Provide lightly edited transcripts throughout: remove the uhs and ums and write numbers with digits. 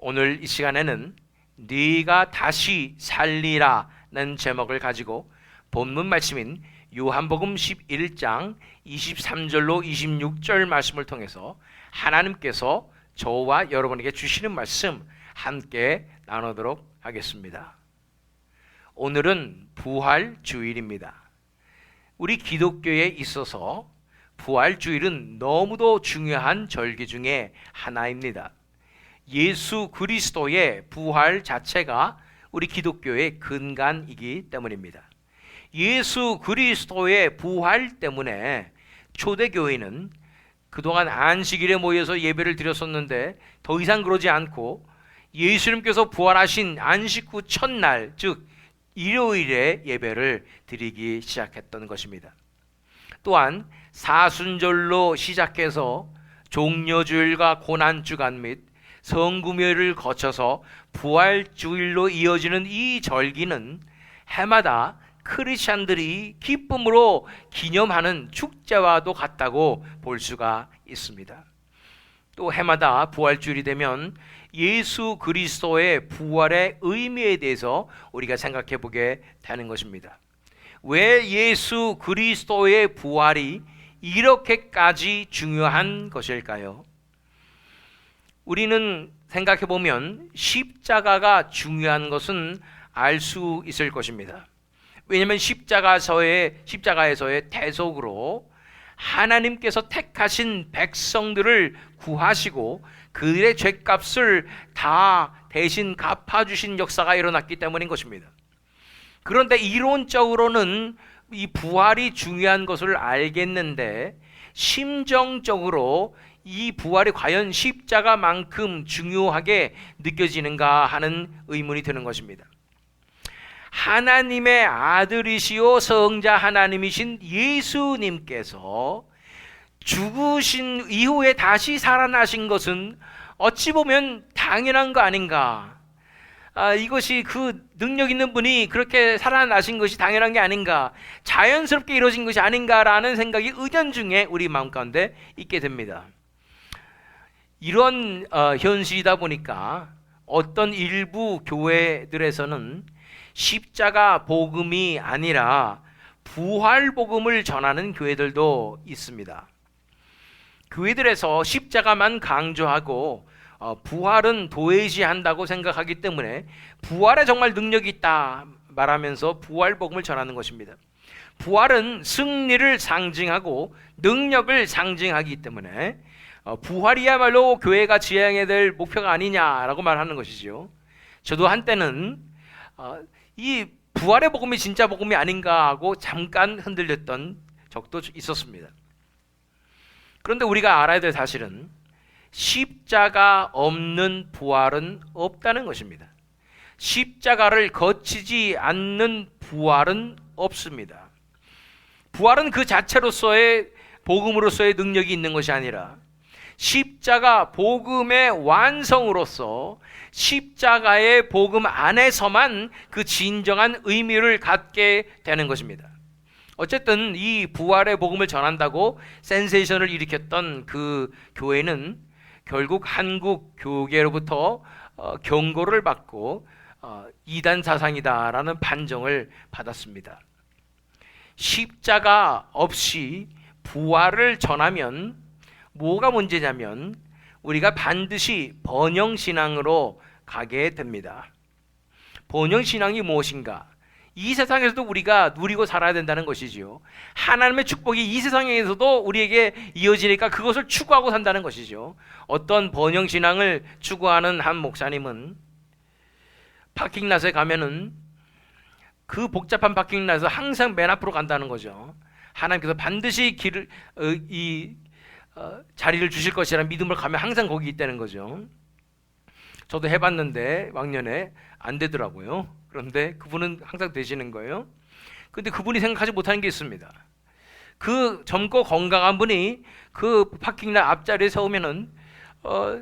오늘 이 시간에는 네가 다시 살리라는 제목을 가지고 본문 말씀인 요한복음 11장 23절로 26절 말씀을 통해서 하나님께서 저와 여러분에게 주시는 말씀 함께 나누도록 하겠습니다. 오늘은 부활주일입니다. 우리 기독교에 있어서 부활주일은 너무도 중요한 절기 중에 하나입니다. 예수 그리스도의 부활 자체가 우리 기독교의 근간이기 때문입니다. 예수 그리스도의 부활 때문에 초대교회는 그동안 안식일에 모여서 예배를 드렸었는데 더 이상 그러지 않고 예수님께서 부활하신 안식 후 첫날, 즉 일요일에 예배를 드리기 시작했던 것입니다. 또한 사순절로 시작해서 종려주일과 고난주간 및 성금요일을 거쳐서 부활주일로 이어지는 이 절기는 해마다 크리스찬들이 기쁨으로 기념하는 축제와도 같다고 볼 수가 있습니다. 또 해마다 부활주일이 되면 예수 그리스도의 부활의 의미에 대해서 우리가 생각해 보게 되는 것입니다. 왜 예수 그리스도의 부활이 이렇게까지 중요한 것일까요? 우리는 생각해 보면 십자가가 중요한 것은 알 수 있을 것입니다. 왜냐하면 십자가에서의 대속으로 하나님께서 택하신 백성들을 구하시고 그들의 죄값을 다 대신 갚아주신 역사가 일어났기 때문인 것입니다. 그런데 이론적으로는 이 부활이 중요한 것을 알겠는데 심정적으로 이 부활이 과연 십자가만큼 중요하게 느껴지는가 하는 의문이 드는 것입니다. 하나님의 아들이시오 성자 하나님이신 예수님께서 죽으신 이후에 다시 살아나신 것은 어찌 보면 당연한 거 아닌가? 이것이 그 능력 있는 분이 그렇게 살아나신 것이 당연한 게 아닌가? 자연스럽게 이루어진 것이 아닌가라는 생각이 은연중에 우리 마음 가운데 있게 됩니다. 이런 현실이다 보니까 어떤 일부 교회들에서는 십자가 복음이 아니라 부활 복음을 전하는 교회들도 있습니다. 교회들에서 십자가만 강조하고 부활은 도외시한다고 생각하기 때문에 부활에 정말 능력이 있다 말하면서 부활 복음을 전하는 것입니다. 부활은 승리를 상징하고 능력을 상징하기 때문에 부활이야말로 교회가 지향해야 될 목표가 아니냐라고 말하는 것이죠. 저도 한때는 이 부활의 복음이 진짜 복음이 아닌가 하고 잠깐 흔들렸던 적도 있었습니다. 그런데 우리가 알아야 될 사실은 십자가 없는 부활은 없다는 것입니다. 십자가를 거치지 않는 부활은 없습니다. 부활은 그 자체로서의 복음으로서의 능력이 있는 것이 아니라 십자가 복음의 완성으로서 십자가의 복음 안에서만 그 진정한 의미를 갖게 되는 것입니다. 어쨌든 이 부활의 복음을 전한다고 센세이션을 일으켰던 그 교회는 결국 한국 교계로부터 경고를 받고 이단 사상이다라는 판정을 받았습니다. 십자가 없이 부활을 전하면 뭐가 문제냐면 우리가 반드시 번영신앙으로 가게 됩니다. 번영신앙이 무엇인가? 이 세상에서도 우리가 누리고 살아야 된다는 것이지요. 하나님의 축복이 이 세상에서도 우리에게 이어지니까 그것을 추구하고 산다는 것이죠. 어떤 번영신앙을 추구하는 한 목사님은 파킹랏에 가면은 그 복잡한 파킹랏에서 항상 맨 앞으로 간다는 거죠. 하나님께서 반드시 자리를 주실 것이라는 믿음을 가면 항상 거기 있다는 거죠. 저도 해봤는데 왕년에 안 되더라고요. 그런데 그분은 항상 되시는 거예요. 근데 그분이 생각하지 못하는 게 있습니다. 그 젊고 건강한 분이 그 파킹랏 앞자리에 세우면은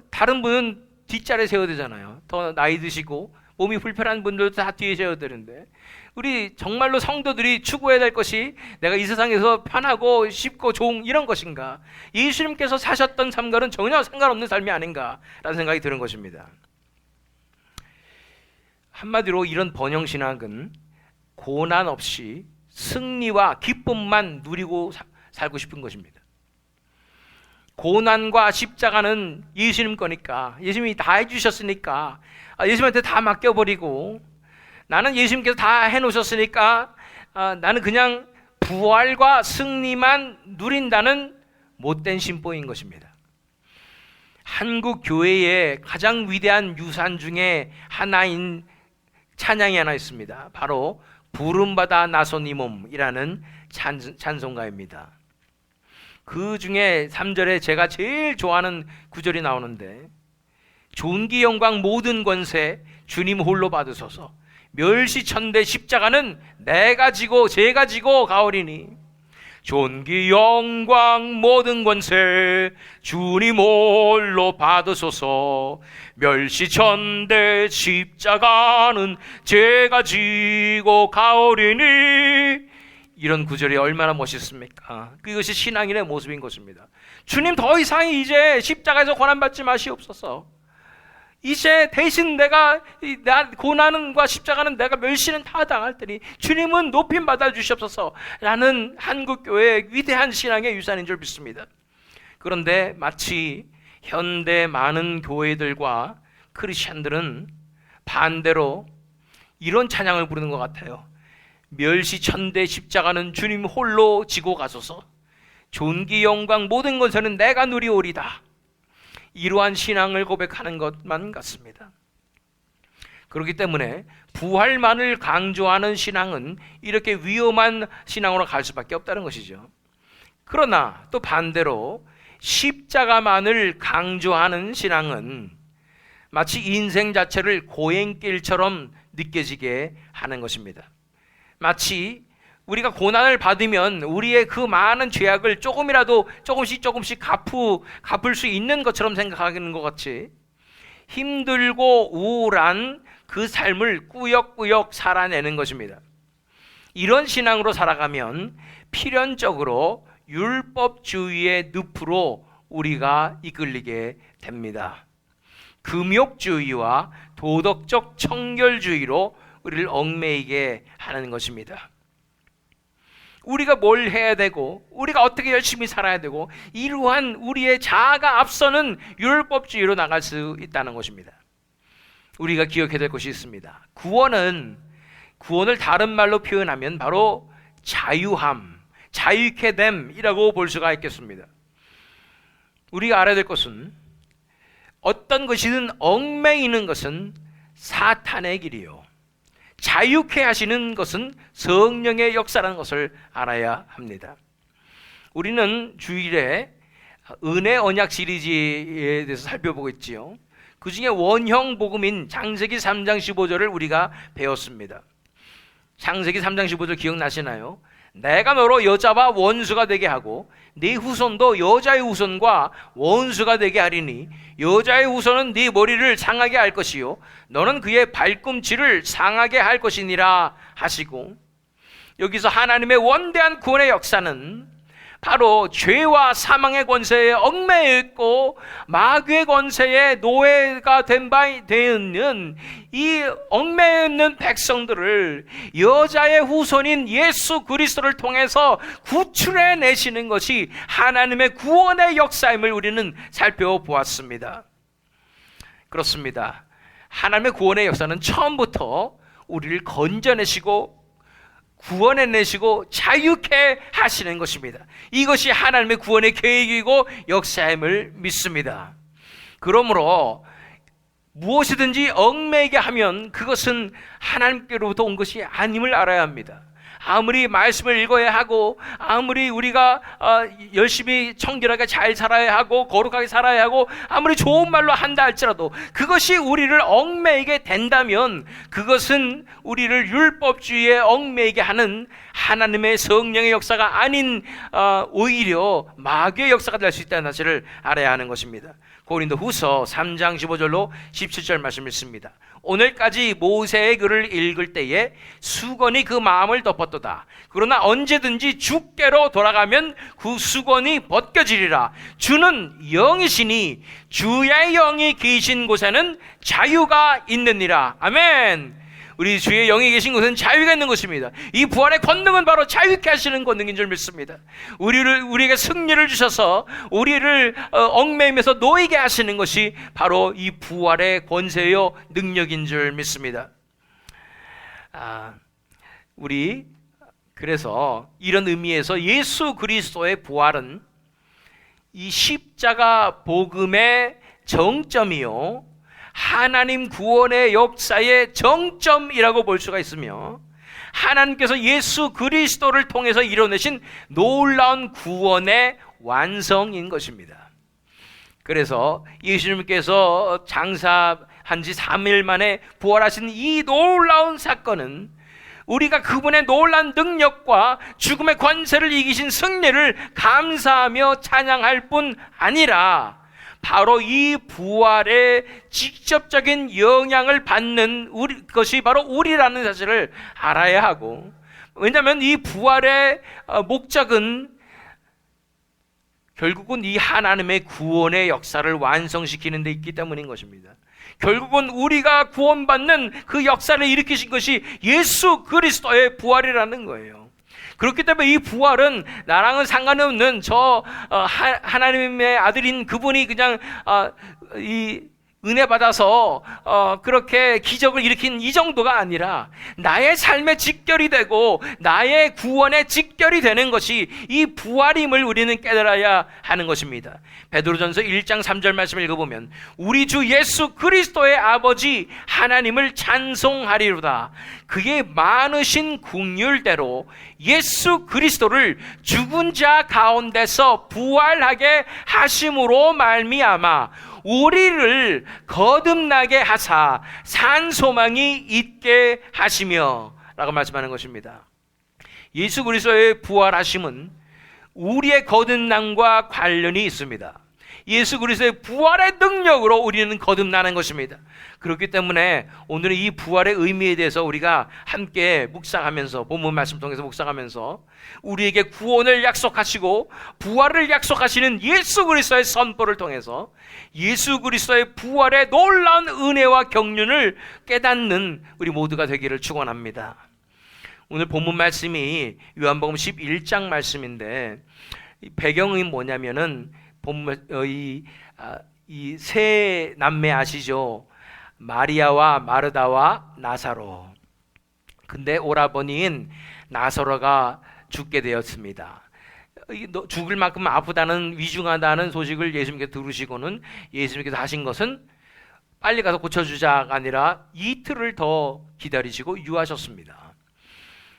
다른 분은 뒷자리에 세워야 되잖아요. 더 나이 드시고 몸이 불편한 분들도 다 뒤에 세워야 되는데 우리 정말로 성도들이 추구해야 될 것이 내가 이 세상에서 편하고 쉽고 좋은 이런 것인가? 예수님께서 사셨던 삶과는 전혀 상관없는 삶이 아닌가라는 생각이 드는 것입니다. 한마디로 이런 번영신학은 고난 없이 승리와 기쁨만 누리고 살고 싶은 것입니다. 고난과 십자가는 예수님 거니까, 예수님이 다 해주셨으니까 예수님한테 다 맡겨버리고, 나는 예수님께서 다 해놓으셨으니까 나는 그냥 부활과 승리만 누린다는 못된 신보인 것입니다. 한국 교회의 가장 위대한 유산 중에 하나인 찬양이 하나 있습니다. 바로 부름받아 나선 이 몸이라는 찬송가입니다. 그 중에 3절에 제가 제일 좋아하는 구절이 나오는데, 존귀 영광 모든 권세 주님 홀로 받으소서, 멸시천대 십자가는 내가 지고 제가 지고 가오리니, 존귀 영광 모든 권세 주님 홀로 받으소서, 멸시천대 십자가는 제가 지고 가오리니. 이런 구절이 얼마나 멋있습니까? 그것이 신앙인의 모습인 것입니다. 주님, 더 이상 이제 십자가에서 고난받지 마시옵소서. 이제 대신 내가 고난과 십자가는 내가 멸시는 다 당할 테니 주님은 높임 받아 주시옵소서 라는 한국교회의 위대한 신앙의 유산인 줄 믿습니다. 그런데 마치 현대 많은 교회들과 크리스찬들은 반대로 이런 찬양을 부르는 것 같아요. 멸시천대 십자가는 주님 홀로 지고 가소서, 존귀 영광 모든 권세는 내가 누리오리다. 이러한 신앙을 고백하는 것만 같습니다. 그렇기 때문에 부활만을 강조하는 신앙은 이렇게 위험한 신앙으로 갈 수밖에 없다는 것이죠. 그러나 또 반대로 십자가만을 강조하는 신앙은 마치 인생 자체를 고행길처럼 느껴지게 하는 것입니다. 마치 우리가 고난을 받으면 우리의 그 많은 죄악을 조금이라도 조금씩 갚을 수 있는 것처럼 생각하는 것 같이, 힘들고 우울한 그 삶을 꾸역꾸역 살아내는 것입니다. 이런 신앙으로 살아가면 필연적으로 율법주의의 늪으로 우리가 이끌리게 됩니다. 금욕주의와 도덕적 청결주의로 우리를 얽매이게 하는 것입니다. 우리가 뭘 해야 되고, 우리가 어떻게 열심히 살아야 되고, 이러한 우리의 자아가 앞서는 율법주의로 나갈 수 있다는 것입니다. 우리가 기억해야 될 것이 있습니다. 구원을 다른 말로 표현하면 바로 자유함, 자유케 됨이라고 볼 수가 있겠습니다. 우리가 알아야 될 것은, 어떤 것이든 얽매이는 것은 사탄의 길이요, 자유케 하시는 것은 성령의 역사라는 것을 알아야 합니다. 우리는 주일에 은혜 언약 시리즈에 대해서 살펴보고 있지요. 그 중에 원형 복음인 창세기 3장 15절을 우리가 배웠습니다. 창세기 3장 15절 기억나시나요? 내가 너로 여자와 원수가 되게 하고 네 후손도 여자의 후손과 원수가 되게 하리니 여자의 후손은 네 머리를 상하게 할 것이요 너는 그의 발꿈치를 상하게 할 것이니라 하시고, 여기서 하나님의 원대한 구원의 역사는 바로 죄와 사망의 권세에 얽매여 있고 마귀의 권세에 노예가 된 바 되는 이 얽매여 있는 백성들을 여자의 후손인 예수 그리스도를 통해서 구출해 내시는 것이 하나님의 구원의 역사임을 우리는 살펴보았습니다. 그렇습니다. 하나님의 구원의 역사는 처음부터 우리를 건져내시고 구원해내시고 자유케 하시는 것입니다. 이것이 하나님의 구원의 계획이고 역사임을 믿습니다. 그러므로 무엇이든지 얽매이게 하면 그것은 하나님께로부터 온 것이 아님을 알아야 합니다. 아무리 말씀을 읽어야 하고 아무리 우리가 열심히 청결하게 잘 살아야 하고 거룩하게 살아야 하고 아무리 좋은 말로 한다 할지라도 그것이 우리를 얽매이게 된다면 그것은 우리를 율법주의에 얽매이게 하는 하나님의 성령의 역사가 아닌 오히려 마귀의 역사가 될 수 있다는 사실을 알아야 하는 것입니다. 고린도후서 3장 15절로 17절 말씀 읽습니다. 오늘까지 모세의 글을 읽을 때에 수건이 그 마음을 덮었도다. 그러나 언제든지 주께로 돌아가면 그 수건이 벗겨지리라. 주는 영이시니 주의 영이 계신 곳에는 자유가 있느니라. 아멘. 우리 주의 영이 계신 곳은 자유가 있는 것입니다. 이 부활의 권능은 바로 자유케 하시는 권능인 줄 믿습니다. 우리에게 승리를 주셔서 우리를 얽매임에서 놓이게 하시는 것이 바로 이 부활의 권세요 능력인 줄 믿습니다. 우리 그래서 이런 의미에서 예수 그리스도의 부활은 이 십자가 복음의 정점이요, 하나님 구원의 역사의 정점이라고 볼 수가 있으며, 하나님께서 예수 그리스도를 통해서 이뤄내신 놀라운 구원의 완성인 것입니다. 그래서 예수님께서 장사한 지 3일 만에 부활하신 이 놀라운 사건은 우리가 그분의 놀라운 능력과 죽음의 권세를 이기신 승리를 감사하며 찬양할 뿐 아니라 바로 이 부활의 직접적인 영향을 받는 것이 바로 우리라는 사실을 알아야 하고, 왜냐하면 이 부활의 목적은 결국은 이 하나님의 구원의 역사를 완성시키는 데 있기 때문인 것입니다. 결국은 우리가 구원받는 그 역사를 일으키신 것이 예수 그리스도의 부활이라는 거예요. 그렇기 때문에 이 부활은 나랑은 상관이 없는 하나님의 아들인 그분이 그냥 이 은혜 받아서 그렇게 기적을 일으킨 이 정도가 아니라 나의 삶에 직결이 되고 나의 구원에 직결이 되는 것이 이 부활임을 우리는 깨달아야 하는 것입니다. 베드로전서 1장 3절 말씀을 읽어보면 우리 주 예수 그리스도의 아버지 하나님을 찬송하리로다. 그의 많으신 긍휼대로 예수 그리스도를 죽은 자 가운데서 부활하게 하심으로 말미암아 우리를 거듭나게 하사 산 소망이 있게 하시며 라고 말씀하는 것입니다. 예수 그리스도의 부활하심은 우리의 거듭남과 관련이 있습니다. 예수 그리스도의 부활의 능력으로 우리는 거듭나는 것입니다. 그렇기 때문에 오늘은 이 부활의 의미에 대해서 우리가 함께 묵상하면서, 본문 말씀 통해서 묵상하면서 우리에게 구원을 약속하시고 부활을 약속하시는 예수 그리스도의 선포를 통해서 예수 그리스도의 부활의 놀라운 은혜와 경륜을 깨닫는 우리 모두가 되기를 축원합니다. 오늘 본문 말씀이 요한복음 11장 말씀인데 배경이 뭐냐면은 이 세 남매 아시죠? 마리아와 마르다와 나사로. 근데 오라버니인 나사로가 죽게 되었습니다. 죽을 만큼 아프다는, 위중하다는 소식을 예수님께서 들으시고는 예수님께서 하신 것은 빨리 가서 고쳐주자가 아니라 이틀을 더 기다리시고 유하셨습니다.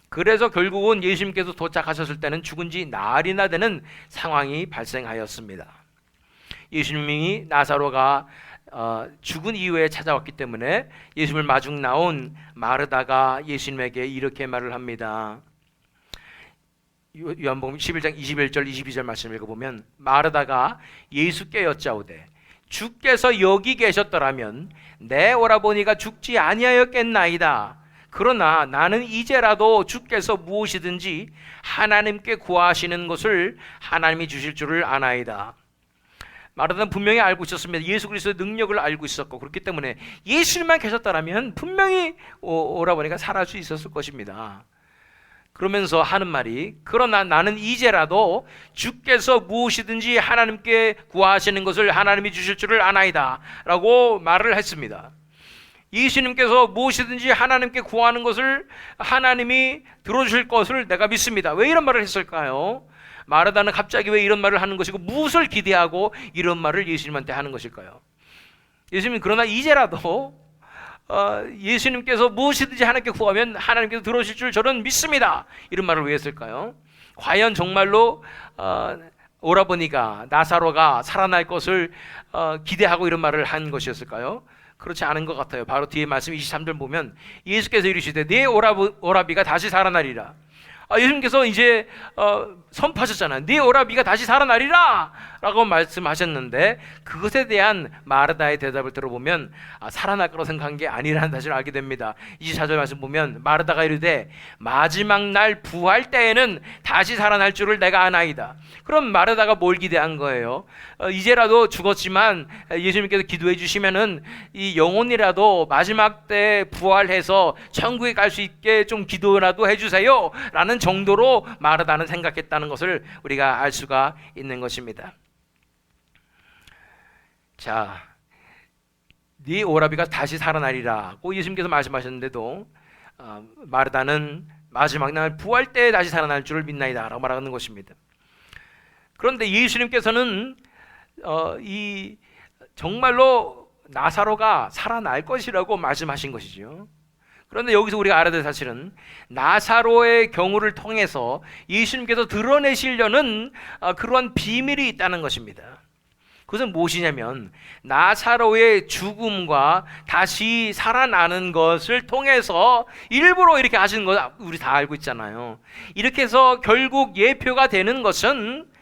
그래서 결국은 예수님께서 도착하셨을 때는 죽은 지 날이나 되는 상황이 발생하였습니다. 예수님이 나사로가 죽은 이후에 찾아왔기 때문에 예수님을 마중 나온 마르다가 예수님에게 이렇게 말을 합니다. 요한복음 11장 21절 22절 말씀을 읽어보면 마르다가 예수께 여짜오되 주께서 여기 계셨더라면 내 오라버니가 죽지 아니하였겠나이다. 그러나 나는 이제라도 주께서 무엇이든지 하나님께 구하시는 것을 하나님이 주실 줄을 아나이다. 마르다는 분명히 알고 있었습니다. 예수 그리스도의 능력을 알고 있었고, 그렇기 때문에 예수님만 계셨다면 분명히 오라버니가 살아날 수 있었을 것입니다. 그러면서 하는 말이, 그러나 나는 이제라도 주께서 무엇이든지 하나님께 구하시는 것을 하나님이 주실 줄을 아나이다 라고 말을 했습니다. 예수님께서 무엇이든지 하나님께 구하는 것을 하나님이 들어주실 것을 내가 믿습니다. 왜 이런 말을 했을까요? 마르다는 갑자기 왜 이런 말을 하는 것이고 무엇을 기대하고 이런 말을 예수님한테 하는 것일까요? 예수님, 그러나 이제라도 예수님께서 무엇이든지 하나님께 구하면 하나님께서 들어주실 줄 저는 믿습니다. 이런 말을 왜 했을까요? 과연 정말로 오라버니가, 나사로가 살아날 것을 기대하고 이런 말을 한 것이었을까요? 그렇지 않은 것 같아요. 바로 뒤에 말씀 23절 보면 예수께서 이르시되 네 오라비가 다시 살아나리라. 예수님께서 이제 선포하셨잖아요. 네 오라비가 다시 살아나리라 라고 말씀하셨는데, 그것에 대한 마르다의 대답을 들어보면 살아날 거라고 생각한 게 아니라는 사실을 알게 됩니다. 24절 말씀 보면 마르다가 이르되 마지막 날 부활 때에는 다시 살아날 줄을 내가 아나이다. 그럼 마르다가 뭘 기대한 거예요? 이제라도 죽었지만 예수님께서 기도해 주시면은 이 영혼이라도 마지막 때 부활해서 천국에 갈 수 있게 좀 기도라도 해주세요 라는 정도로 마르다는 생각했다는 것을 우리가 알 수가 있는 것입니다. 자, 네 오라비가 다시 살아나리라고 예수님께서 말씀하셨는데도 마르다는 마지막 날 부활 때 다시 살아날 줄을 믿나이다 라고 말하는 것입니다. 그런데 예수님께서는 이 정말로 나사로가 살아날 것이라고 말씀하신 것이죠. 그런데 여기서 우리가 알아야 될 사실은 나사로의 경우를 통해서 예수님께서 드러내시려는 그러한 비밀이 있다는 것입니다. 그것은 무엇이냐면 나사로의 죽음과 다시 살아나는 것을 통해서 일부러 이렇게 하시는 거 우리 다 알고 있잖아요. 이렇게 해서 결국 예표가 되는 것은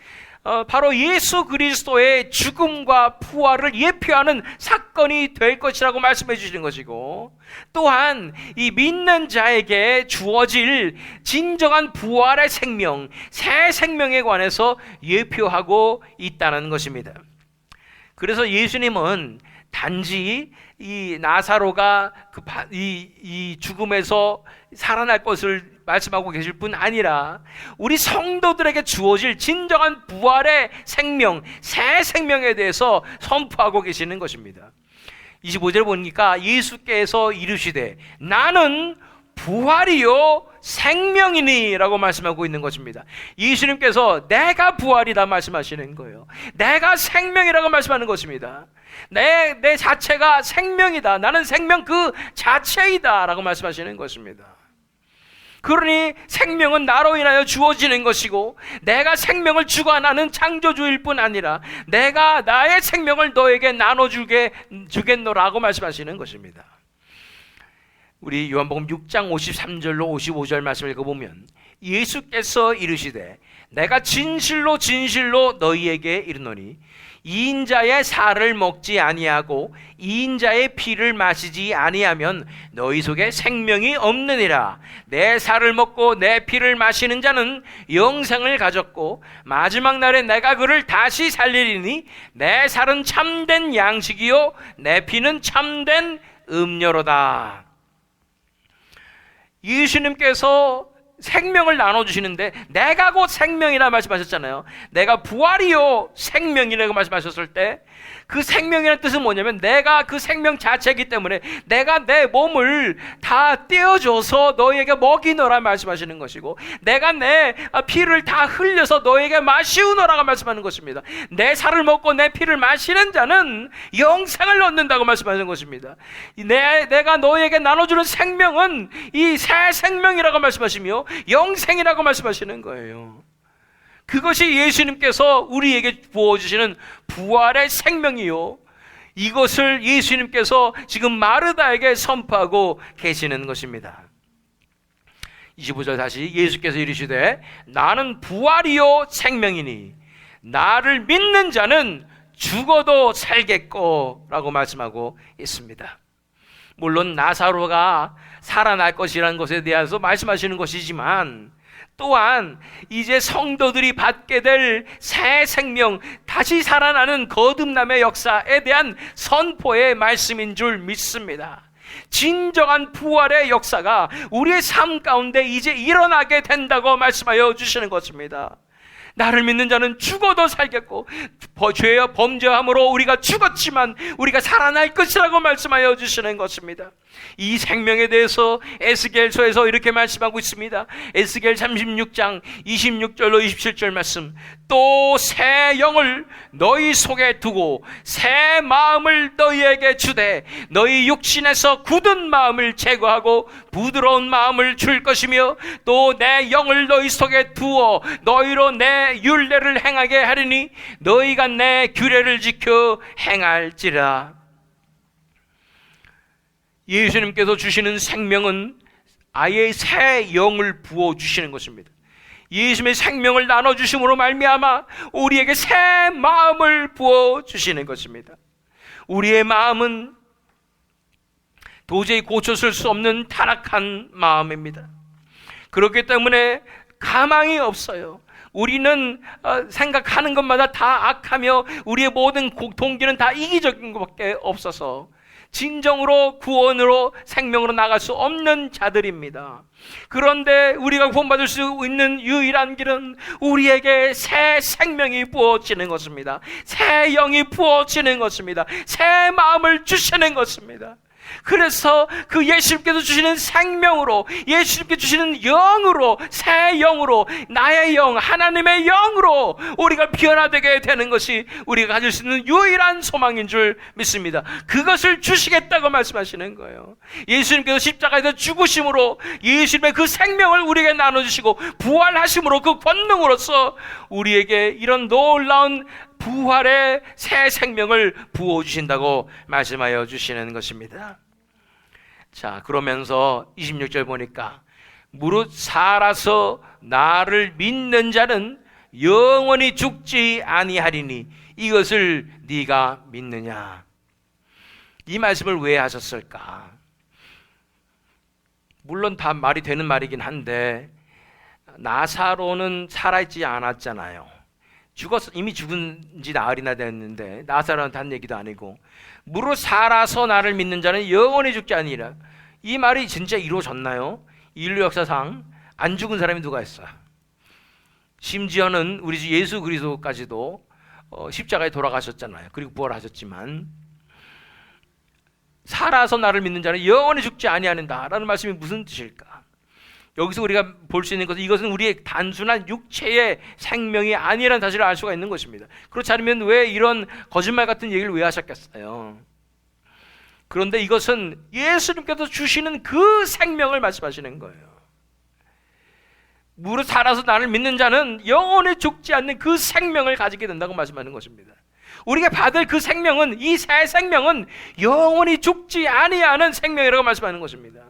바로 예수 그리스도의 죽음과 부활을 예표하는 사건이 될 것이라고 말씀해 주시는 것이고, 또한 이 믿는 자에게 주어질 진정한 부활의 생명, 새 생명에 관해서 예표하고 있다는 것입니다. 그래서 예수님은 단지 이 나사로가 이 죽음에서 살아날 것을 말씀하고 계실 뿐 아니라 우리 성도들에게 주어질 진정한 부활의 생명, 새 생명에 대해서 선포하고 계시는 것입니다. 25절 보니까 예수께서 이르시되 나는 부활이요 생명이니 라고 말씀하고 있는 것입니다. 예수님께서 내가 부활이다 말씀하시는 거예요. 내가 생명이라고 말씀하는 것입니다. 내 자체가 생명이다. 나는 생명 그 자체이다 라고 말씀하시는 것입니다. 그러니 생명은 나로 인하여 주어지는 것이고, 내가 생명을 주관하는 창조주일 뿐 아니라 내가 나의 생명을 너에게 나눠주겠노라고 말씀하시는 것입니다. 우리 요한복음 6장 53절로 55절 말씀을 읽어보면 예수께서 이르시되 내가 진실로 진실로 너희에게 이르노니 이인자의 살을 먹지 아니하고 이인자의 피를 마시지 아니하면 너희 속에 생명이 없느니라. 내 살을 먹고 내 피를 마시는 자는 영생을 가졌고 마지막 날에 내가 그를 다시 살리리니 내 살은 참된 양식이요 내 피는 참된 음료로다. 예수님께서 생명을 나눠주시는데 내가 곧 생명이라 말씀하셨잖아요. 내가 부활이요 생명이라고 말씀하셨을 때 그 생명이라는 뜻은 뭐냐면 내가 그 생명 자체이기 때문에 내가 내 몸을 다 떼어줘서 너희에게 먹이노라 말씀하시는 것이고, 내가 내 피를 다 흘려서 너희에게 마시우노라고 말씀하는 것입니다. 내 살을 먹고 내 피를 마시는 자는 영생을 얻는다고 말씀하는 것입니다. 내가 너희에게 나눠주는 생명은 이 새 생명이라고 말씀하시며 영생이라고 말씀하시는 거예요. 그것이 예수님께서 우리에게 부어주시는 부활의 생명이요, 이것을 예수님께서 지금 마르다에게 선포하고 계시는 것입니다. 25절 다시 예수께서 이르시되 나는 부활이요 생명이니 나를 믿는 자는 죽어도 살겠고 라고 말씀하고 있습니다. 물론 나사로가 살아날 것이라는 것에 대해서 말씀하시는 것이지만 또한 이제 성도들이 받게 될 새 생명, 다시 살아나는 거듭남의 역사에 대한 선포의 말씀인 줄 믿습니다. 진정한 부활의 역사가 우리의 삶 가운데 이제 일어나게 된다고 말씀하여 주시는 것입니다. 나를 믿는 자는 죽어도 살겠고 죄와 범죄함으로 우리가 죽었지만 우리가 살아날 것이라고 말씀하여 주시는 것입니다. 이 생명에 대해서 에스겔서에서 이렇게 말씀하고 있습니다. 에스겔 36장 26절로 27절 말씀. 또 새 영을 너희 속에 두고 새 마음을 너희에게 주되 너희 육신에서 굳은 마음을 제거하고 부드러운 마음을 줄 것이며 또 내 영을 너희 속에 두어 너희로 내 율례를 행하게 하리니 너희가 내 규례를 지켜 행할지라. 예수님께서 주시는 생명은 아예 새 영을 부어주시는 것입니다. 예수님의 생명을 나눠주심으로 말미암아 우리에게 새 마음을 부어주시는 것입니다. 우리의 마음은 도저히 고쳐줄 수 없는 타락한 마음입니다. 그렇기 때문에 가망이 없어요. 우리는 생각하는 것마다 다 악하며 우리의 모든 동기는 다 이기적인 것밖에 없어서 진정으로 구원으로 생명으로 나갈 수 없는 자들입니다. 그런데 우리가 구원받을 수 있는 유일한 길은 우리에게 새 생명이 부어지는 것입니다. 새 영이 부어지는 것입니다. 새 마음을 주시는 것입니다. 그래서 그 예수님께서 주시는 생명으로, 예수님께 주시는 영으로, 새 영으로, 나의 영, 하나님의 영으로 우리가 변화되게 되는 것이 우리가 가질 수 있는 유일한 소망인 줄 믿습니다. 그것을 주시겠다고 말씀하시는 거예요. 예수님께서 십자가에서 죽으심으로 예수님의 그 생명을 우리에게 나눠주시고 부활하심으로 그 권능으로서 우리에게 이런 놀라운 부활의 새 생명을 부어주신다고 말씀하여 주시는 것입니다. 자, 그러면서 26절 보니까 무릇 살아서 나를 믿는 자는 영원히 죽지 아니하리니 이것을 네가 믿느냐. 이 말씀을 왜 하셨을까? 물론 다 말이 되는 말이긴 한데 나사로는 살아있지 않았잖아요. 이미 죽은 지 나흘이나 됐는데 나사로한테 한 얘기도 아니고 무릇 살아서 나를 믿는 자는 영원히 죽지 아니라, 이 말이 진짜 이루어졌나요? 인류 역사상 안 죽은 사람이 누가 있어요? 심지어는 우리 주 예수 그리스도까지도 십자가에 돌아가셨잖아요. 그리고 부활하셨지만 살아서 나를 믿는 자는 영원히 죽지 아니하는다라는 말씀이 무슨 뜻일까? 여기서 우리가 볼 수 있는 것은 이것은 우리의 단순한 육체의 생명이 아니라는 사실을 알 수가 있는 것입니다. 그렇지 않으면 왜 이런 거짓말 같은 얘기를 왜 하셨겠어요? 그런데 이것은 예수님께서 주시는 그 생명을 말씀하시는 거예요. 무릇 살아서 나를 믿는 자는 영원히 죽지 않는 그 생명을 가지게 된다고 말씀하는 것입니다. 우리가 받을 그 생명은, 이 새 생명은 영원히 죽지 아니하는 생명이라고 말씀하는 것입니다.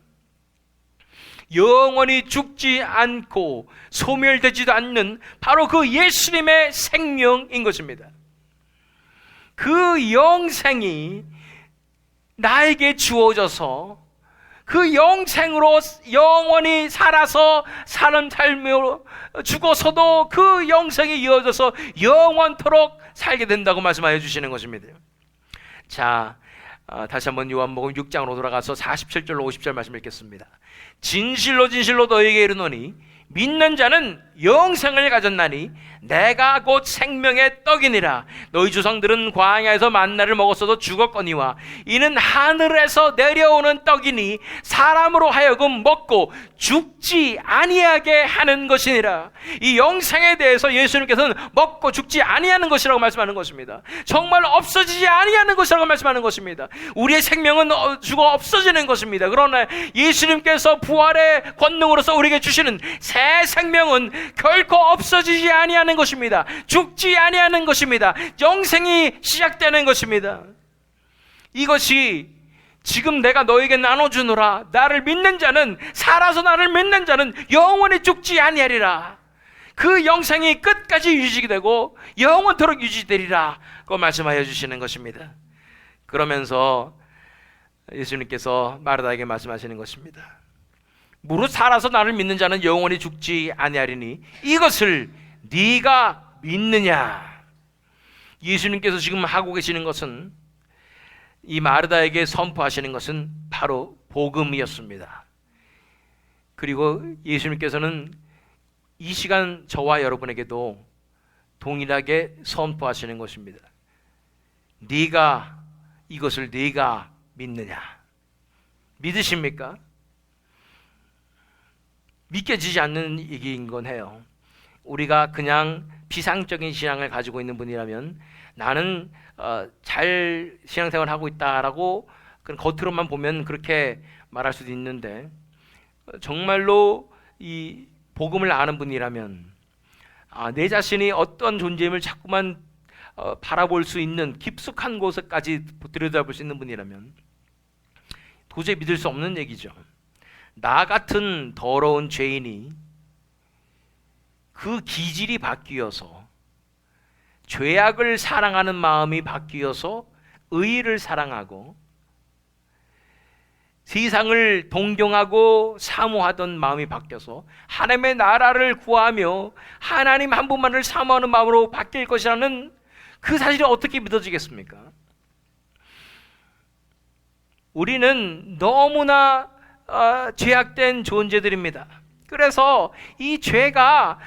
영원히 죽지 않고 소멸되지도 않는 바로 그 예수님의 생명인 것입니다. 그 영생이 나에게 주어져서 그 영생으로 영원히 살아서 사람 삶으로 죽어서도 그 영생이 이어져서 영원토록 살게 된다고 말씀하여 주시는 것입니다. 자, 다시 한번 요한복음 6장으로 돌아가서 47절로 50절 말씀 읽겠습니다. 진실로 진실로 너희에게 이르노니 믿는 자는 영생을 가졌나니 내가 곧 생명의 떡이니라. 너희 조상들은 광야에서 만나를 먹었어도 죽었거니와 이는 하늘에서 내려오는 떡이니 사람으로 하여금 먹고 죽지 아니하게 하는 것이니라. 이 영생에 대해서 예수님께서는 먹고 죽지 아니하는 것이라고 말씀하는 것입니다. 정말 없어지지 아니하는 것이라고 말씀하는 것입니다. 우리의 생명은 죽어 없어지는 것입니다. 그러나 예수님께서 부활의 권능으로서 우리에게 주시는 새 생명은 결코 없어지지 아니하는 것입니다. 죽지 아니하는 것입니다. 영생이 시작되는 것입니다. 이것이 지금 내가 너에게 나눠주노라. 나를 믿는 자는, 살아서 나를 믿는 자는 영원히 죽지 아니하리라. 그 영생이 끝까지 유지되고 영원토록 유지되리라 고 말씀하여 주시는 것입니다. 그러면서 예수님께서 마르다에게 말씀하시는 것입니다. 무릇 살아서 나를 믿는 자는 영원히 죽지 아니하리니 이것을 네가 믿느냐. 예수님께서 지금 하고 계시는 것은, 이 마르다에게 선포하시는 것은 바로 복음이었습니다. 그리고 예수님께서는 이 시간 저와 여러분에게도 동일하게 선포하시는 것입니다. 이것을 네가 믿느냐. 믿으십니까? 믿겨지지 않는 얘기인 건 해요. 우리가 그냥 비상적인 신앙을 가지고 있는 분이라면 나는 잘 신앙생활을 하고 있다라고 겉으로만 보면 그렇게 말할 수도 있는데, 정말로 이 복음을 아는 분이라면 내 자신이 어떤 존재임을 자꾸만 바라볼 수 있는 깊숙한 곳에까지 들여다볼 수 있는 분이라면 도저히 믿을 수 없는 얘기죠. 나 같은 더러운 죄인이 그 기질이 바뀌어서 죄악을 사랑하는 마음이 바뀌어서 의를 사랑하고 세상을 동경하고 사모하던 마음이 바뀌어서 하나님의 나라를 구하며 하나님 한 분만을 사모하는 마음으로 바뀔 것이라는 그 사실이 어떻게 믿어지겠습니까? 우리는 너무나 죄악된 존재들입니다. 그래서 이 죄가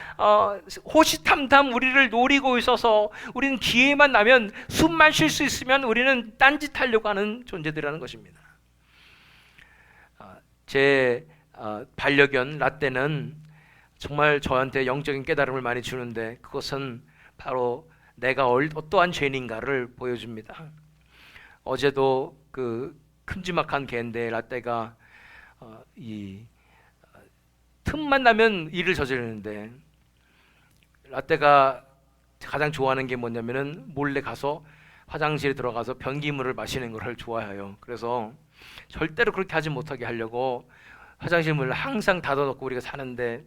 호시탐탐 우리를 노리고 있어서 우리는 기회만 나면 숨만 쉴 수 있으면 우리는 딴짓하려고 하는 존재들이라는 것입니다. 제 반려견 라떼는 정말 저한테 영적인 깨달음을 많이 주는데 그것은 바로 내가 어떠한 죄인인가를 보여줍니다. 어제도 그 큼지막한 개인데 라떼가 이 틈만 나면 일을 저지르는데 라떼가 가장 좋아하는 게 뭐냐면은 몰래 가서 화장실에 들어가서 변기물을 마시는 걸 좋아해요. 그래서 절대로 그렇게 하지 못하게 하려고 화장실 문을 항상 닫아놓고 우리가 사는데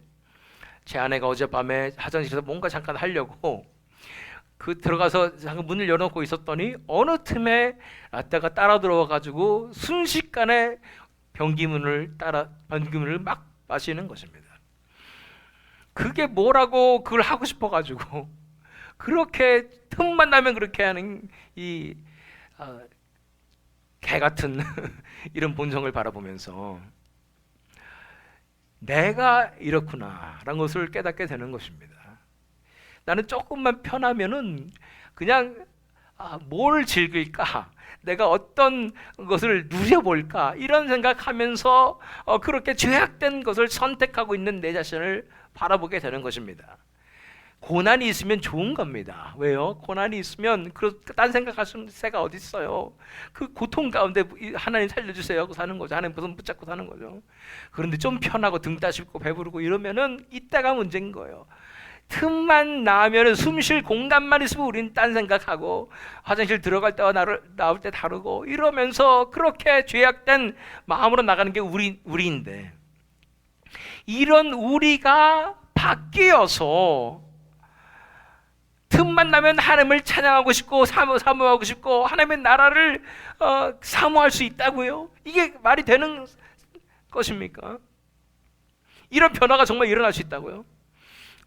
제 아내가 어젯밤에 화장실에서 뭔가 잠깐 하려고 그 들어가서 잠깐 문을 열어놓고 있었더니 어느 틈에 라떼가 따라 들어와가지고 순식간에 변기물을 막 마시는 것입니다. 그게 뭐라고 그걸 하고 싶어가지고 그렇게 틈만 나면 그렇게 하는 이 개 같은 이런 본성을 바라보면서 내가 이렇구나라는 것을 깨닫게 되는 것입니다. 나는 조금만 편하면은 그냥 뭘 즐길까? 내가 어떤 것을 누려볼까? 이런 생각하면서 그렇게 죄악된 것을 선택하고 있는 내 자신을 바라보게 되는 것입니다. 고난이 있으면 좋은 겁니다. 왜요? 고난이 있으면 딴 생각할 새가 어디 있어요? 그 고통 가운데 하나님 살려주세요 하고 사는 거죠. 하나님 무슨 붙잡고 사는 거죠. 그런데 좀 편하고 등 따숩고 배부르고 이러면은 이때가 문제인 거예요. 틈만 나면은 숨 쉴 공간만 있으면 우리는 딴 생각하고 화장실 들어갈 때와 나올 때 다르고 이러면서 그렇게 죄악된 마음으로 나가는 게 우리인데 이런 우리가 바뀌어서 틈만 나면 하나님을 찬양하고 싶고 사모하고 싶고 하나님의 나라를 사모할 수 있다고요? 이게 말이 되는 것입니까? 이런 변화가 정말 일어날 수 있다고요?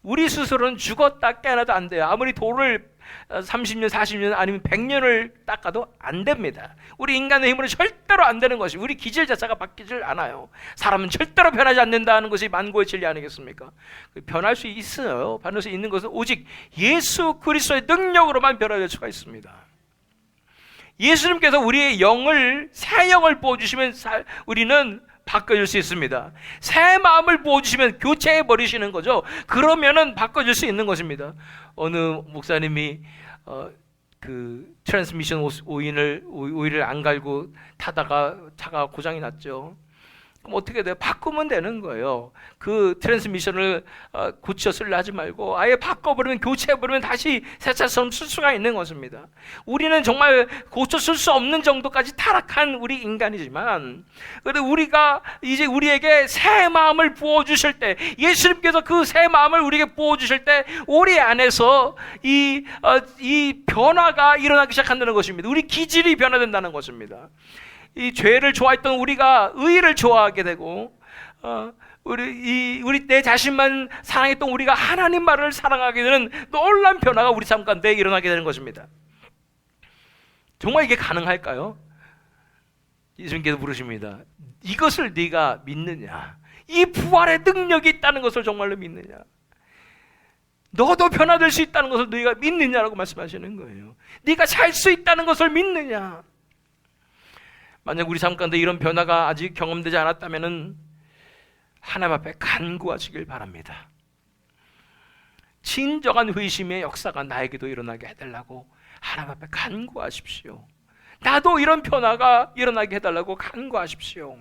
우리 스스로는 죽었다 깨어나도 안 돼요. 아무리 돌을 30년, 40년 아니면 100년을 닦아도 안 됩니다. 우리 인간의 힘으로 절대로 안 되는 것이 우리 기질 자체가 바뀌질 않아요. 사람은 절대로 변하지 않는다는 것이 만고의 진리 아니겠습니까? 변할 수 있어요. 변할 수 있는 것은 오직 예수 그리스도의 능력으로만 변화될 수가 있습니다. 예수님께서 우리의 영을 새 영을 부어주시면 우리는 바꿔줄 수 있습니다. 새 마음을 부어주시면 교체해 버리시는 거죠. 그러면은 바꿔줄 수 있는 것입니다. 어느 목사님이 그 트랜스미션 오일을 안 갈고 타다가 차가 고장이 났죠. 그럼 어떻게 돼요? 바꾸면 되는 거예요. 그 트랜스미션을 고쳐 쓸려 하지 말고 아예 바꿔버리면 교체해버리면 다시 새 차처럼 쓸 수가 있는 것입니다. 우리는 정말 고쳐 쓸 수 없는 정도까지 타락한 우리 인간이지만 그래도 우리가 이제 우리에게 새 마음을 부어주실 때 예수님께서 그 새 마음을 우리에게 부어주실 때 우리 안에서 이 변화가 일어나기 시작한다는 것입니다. 우리 기질이 변화된다는 것입니다. 이 죄를 좋아했던 우리가 의를 좋아하게 되고 우리 내 자신만 사랑했던 우리가 하나님 말을 사랑하게 되는 놀라운 변화가 우리 삶 가운데 일어나게 되는 것입니다. 정말 이게 가능할까요? 예수님께서 물으십니다. 이것을 네가 믿느냐? 이 부활의 능력이 있다는 것을 정말로 믿느냐? 너도 변화될 수 있다는 것을 네가 믿느냐라고 말씀하시는 거예요. 네가 살 수 있다는 것을 믿느냐? 만약 우리 삶 가운데 이런 변화가 아직 경험되지 않았다면 하나님 앞에 간구하시길 바랍니다. 진정한 회심의 역사가 나에게도 일어나게 해달라고 하나님 앞에 간구하십시오. 나도 이런 변화가 일어나게 해달라고 간구하십시오.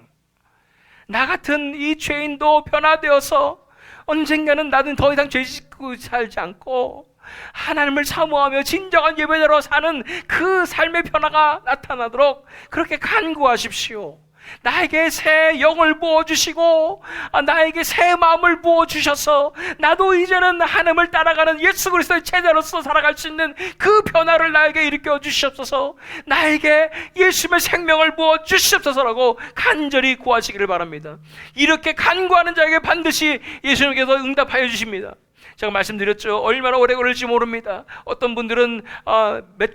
나 같은 이 죄인도 변화되어서 언젠가는 나는 더 이상 죄 짓고 살지 않고 하나님을 사모하며 진정한 예배자로 사는 그 삶의 변화가 나타나도록 그렇게 간구하십시오. 나에게 새 영을 부어주시고 나에게 새 마음을 부어주셔서 나도 이제는 하나님을 따라가는 예수 그리스도의 제자로서 살아갈 수 있는 그 변화를 나에게 일으켜 주시옵소서. 나에게 예수님의 생명을 부어주시옵소서라고 간절히 구하시기를 바랍니다. 이렇게 간구하는 자에게 반드시 예수님께서 응답하여 주십니다. 제가 말씀드렸죠. 얼마나 오래 걸릴지 모릅니다. 어떤 분들은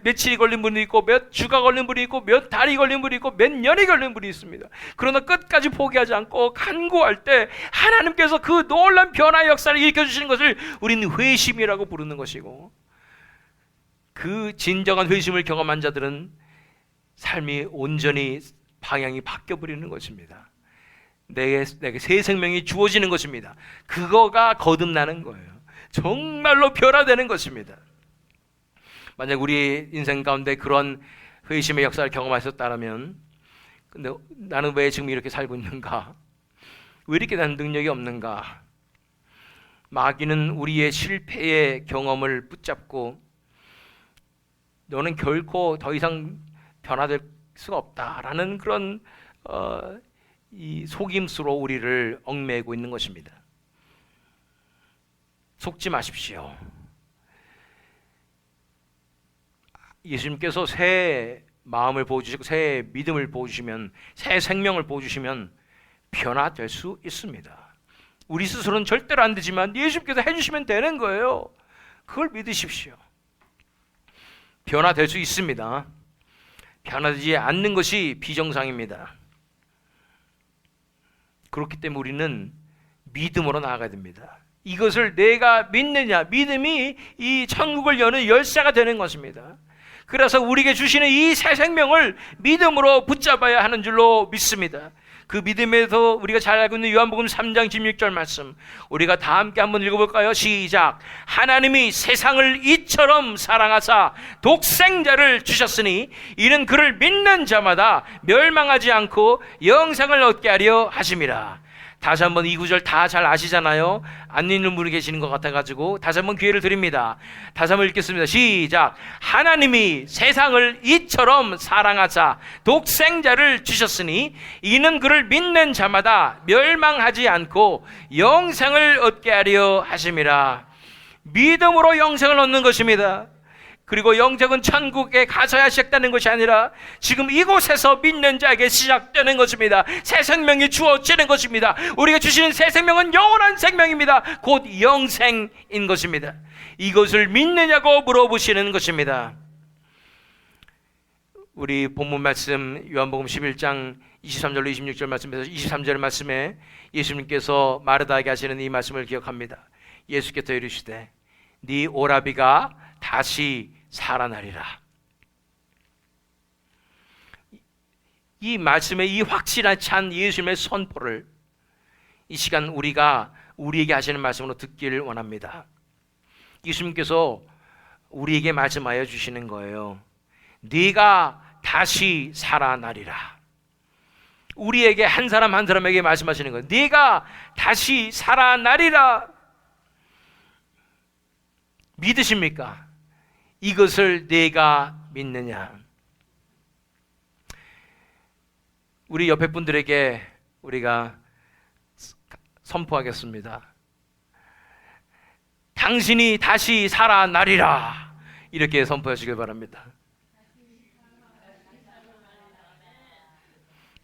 며칠이 걸린 분이 있고 몇 주가 걸린 분이 있고 몇 달이 걸린 분이 있고 몇 년이 걸린 분이 있습니다. 그러나 끝까지 포기하지 않고 간구할 때 하나님께서 그 놀라운 변화의 역사를 일으켜주시는 것을 우리는 회심이라고 부르는 것이고, 그 진정한 회심을 경험한 자들은 삶이 온전히 방향이 바뀌어버리는 것입니다. 내게 새 생명이 주어지는 것입니다. 그거가 거듭나는 거예요. 정말로 변화되는 것입니다. 만약 우리 인생 가운데 그런 회심의 역사를 경험하셨다면, 근데 나는 왜 지금 이렇게 살고 있는가? 왜 이렇게 난 능력이 없는가? 마귀는 우리의 실패의 경험을 붙잡고 너는 결코 더 이상 변화될 수가 없다라는 그런 이 속임수로 우리를 얽매이고 있는 것입니다. 속지 마십시오. 예수님께서 새 마음을 부어주시고 새 믿음을 부어주시면, 새 생명을 부어주시면 변화될 수 있습니다. 우리 스스로는 절대로 안 되지만 예수님께서 해주시면 되는 거예요. 그걸 믿으십시오. 변화될 수 있습니다. 변화되지 않는 것이 비정상입니다. 그렇기 때문에 우리는 믿음으로 나아가야 됩니다. 이것을 내가 믿느냐, 믿음이 이 천국을 여는 열쇠가 되는 것입니다. 그래서 우리에게 주시는 이 새 생명을 믿음으로 붙잡아야 하는 줄로 믿습니다. 그 믿음에서 우리가 잘 알고 있는 요한복음 3장 16절 말씀, 우리가 다 함께 한번 읽어볼까요? 시작. 하나님이 세상을 이처럼 사랑하사 독생자를 주셨으니 이는 그를 믿는 자마다 멸망하지 않고 영생을 얻게 하려 하심이라. 다시 한번 이 구절 다 잘 아시잖아요. 안 읽는 분이 계시는 것 같아가지고 다시 한번 기회를 드립니다. 다시 한번 읽겠습니다. 시작. 하나님이 세상을 이처럼 사랑하사 독생자를 주셨으니 이는 그를 믿는 자마다 멸망하지 않고 영생을 얻게 하려 하심이라. 믿음으로 영생을 얻는 것입니다. 그리고 영생은 천국에 가서야 시작되는 것이 아니라 지금 이곳에서 믿는 자에게 시작되는 것입니다. 새 생명이 주어지는 것입니다. 우리가 주시는 새 생명은 영원한 생명입니다. 곧 영생인 것입니다. 이것을 믿느냐고 물어보시는 것입니다. 우리 본문 말씀 요한복음 11장 23절로 26절 말씀에서 23절 말씀에 예수님께서 마르다에게 하시는 이 말씀을 기억합니다. 예수께서 이르시되 네 오라비가 다시 살아나리라. 이 말씀에 이 확실한 찬 예수님의 선포를 이 시간 우리가 우리에게 하시는 말씀으로 듣기를 원합니다. 예수님께서 우리에게 말씀하여 주시는 거예요. 네가 다시 살아나리라. 우리에게 한 사람 한 사람에게 말씀하시는 거예요. 네가 다시 살아나리라. 믿으십니까? 이것을 내가 믿느냐? 우리 옆에 분들에게 우리가 선포하겠습니다. 당신이 다시 살아나리라. 이렇게 선포하시길 바랍니다.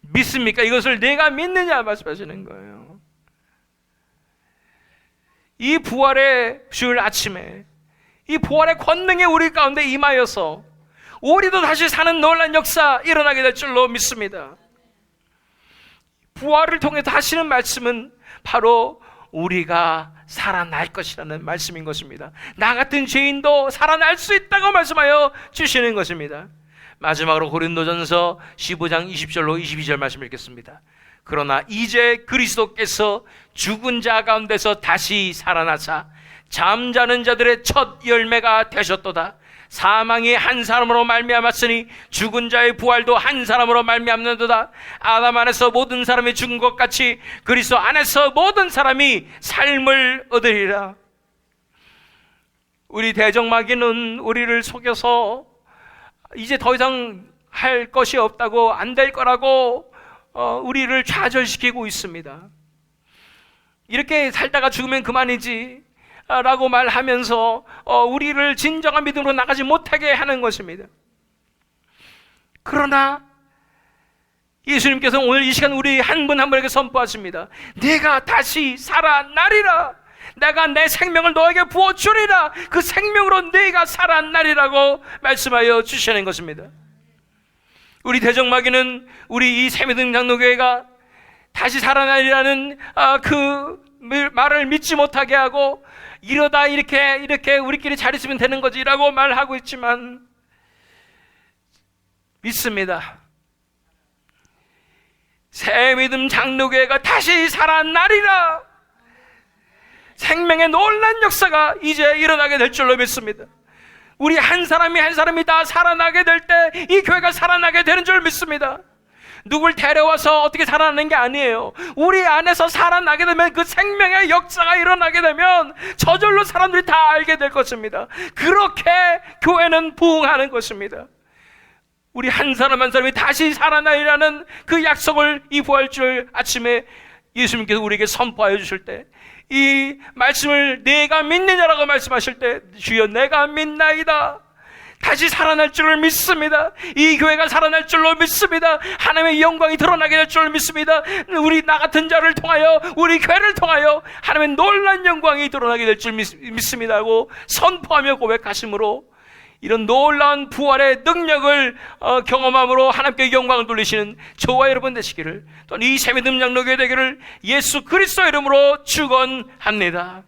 믿습니까? 이것을 내가 믿느냐 말씀하시는 거예요. 이 부활의 주일 아침에 이 부활의 권능이 우리 가운데 임하여서 우리도 다시 사는 놀라운 역사 일어나게 될 줄로 믿습니다. 부활을 통해 하시는 말씀은 바로 우리가 살아날 것이라는 말씀인 것입니다. 나 같은 죄인도 살아날 수 있다고 말씀하여 주시는 것입니다. 마지막으로 고린도전서 15장 20절로 22절 말씀 읽겠습니다. 그러나 이제 그리스도께서 죽은 자 가운데서 다시 살아나사 잠자는 자들의 첫 열매가 되셨도다. 사망이 한 사람으로 말미암았으니 죽은 자의 부활도 한 사람으로 말미암는도다. 아담 안에서 모든 사람이 죽은 것 같이 그리스도 안에서 모든 사람이 삶을 얻으리라. 우리 대적마귀는 우리를 속여서 이제 더 이상 할 것이 없다고, 안 될 거라고 우리를 좌절시키고 있습니다. 이렇게 살다가 죽으면 그만이지 라고 말하면서 우리를 진정한 믿음으로 나가지 못하게 하는 것입니다. 그러나 예수님께서 오늘 이 시간 우리 한 분 한 분에게 선포하십니다. 내가 다시 살아나리라. 내가 내 생명을 너에게 부어주리라. 그 생명으로 네가 살아나리라고 말씀하여 주시는 것입니다. 우리 대적마귀는 우리 이 새미등 장로교회가 다시 살아나리라는 그 말을 믿지 못하게 하고, 이러다 이렇게 우리끼리 잘 있으면 되는 거지라고 말하고 있지만 믿습니다. 새미등 장로교회가 다시 살아나리라. 생명의 놀란 역사가 이제 일어나게 될 줄로 믿습니다. 우리 한 사람이 다 살아나게 될 때 이 교회가 살아나게 되는 줄 믿습니다. 누굴 데려와서 어떻게 살아나는 게 아니에요. 우리 안에서 살아나게 되면, 그 생명의 역사가 일어나게 되면 저절로 사람들이 다 알게 될 것입니다. 그렇게 교회는 부흥하는 것입니다. 우리 한 사람 한 사람이 다시 살아나리라는 그 약속을 이 부활주일 아침에 예수님께서 우리에게 선포하여 주실 때, 이 말씀을 내가 믿느냐라고 말씀하실 때, 주여 내가 믿나이다. 다시 살아날 줄을 믿습니다. 이 교회가 살아날 줄로 믿습니다. 하나님의 영광이 드러나게 될 줄을 믿습니다. 우리 나 같은 자를 통하여, 우리 교회를 통하여 하나님의 놀라운 영광이 드러나게 될 줄 믿습니다 하고 선포하며 고백하심으로, 이런 놀라운 부활의 능력을 경험함으로 하나님께 영광을 돌리시는 저와 여러분 되시기를, 또한 이 새미등 장로교회 되기를 예수 그리스도 이름으로 축원합니다.